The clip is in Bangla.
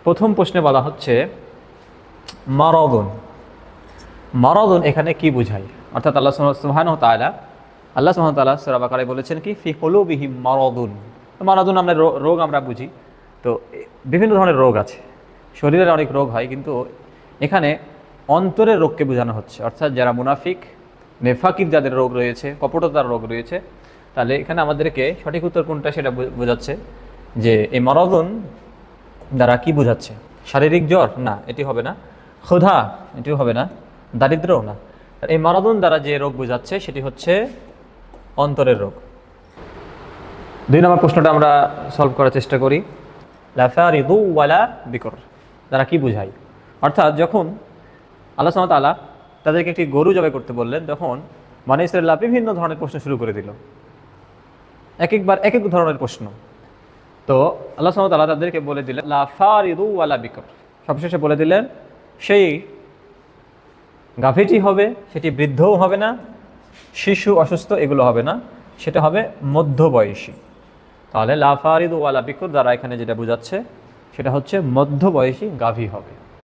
প্রথম প্রশ্নে বলা হচ্ছে মারাদুন। মারাদুন এখানে কি বোঝায়? অর্থাৎ আল্লাহ সুবহানাহু ওয়া তাআলা সূরা বাকারায় বলেছেন কি ফি কুলুবিহিম মারাদুন। মারাদুন আমরা রোগ আমরা বুঝি, তো বিভিন্ন ধরনের রোগ আছে, শরীরের অনেক রোগ হয়, কিন্তু এখানে অন্তরের রোগকে বোঝানো হচ্ছে। অর্থাৎ যারা মুনাফিক, নেফাকির যাদের রোগ রয়েছে, কপটতার রোগ রয়েছে, তাহলে এখানে আমাদেরকে সঠিক উত্তর কোনটা সেটা বোঝাচ্ছে যে এই মারাদুন দ্বারা কি বোঝাচ্ছে। শারীরিক জ্বর না, এটি হবে না। ক্ষুধা, এটিও হবে না। দারিদ্র্য না। এই মারাদুন দ্বারা যে রোগ বোঝাচ্ছে সেটি হচ্ছে অন্তরের রোগ। 2 নম্বর প্রশ্নটা আমরা সলভ করার চেষ্টা করি। লাফারিদু ওয়ালা বিকর দ্বারা কি বোঝায়? অর্থাৎ যখন আল্লাহ সুবহানাহু ওয়া তাআলা তাদেরকে একটি গরু জবাই করতে বললেন, তখন বনী ইসরাঈলরা বিভিন্ন ধরনের প্রশ্ন শুরু করে দিল, একবার এক এক ধরনের প্রশ্ন। তো আল্লাহ সুবহানাহু ওয়া তাআলা তাদেরকে বলে দিলেন লাফারিদু ওয়ালা বিকর, সবশেষে বলে দিলেন সেই গাভীটি হবে, সেটি বৃদ্ধও হবে না, শিশু অসুস্থ এগুলো হবে না, সেটা হবে মধ্যবয়সী। তাহলে লাফারিদু ওয়ালা বিকর দ্বারা এখানে যেটা বোঝাচ্ছে সেটা হচ্ছে মধ্যবয়সী গাভী হবে।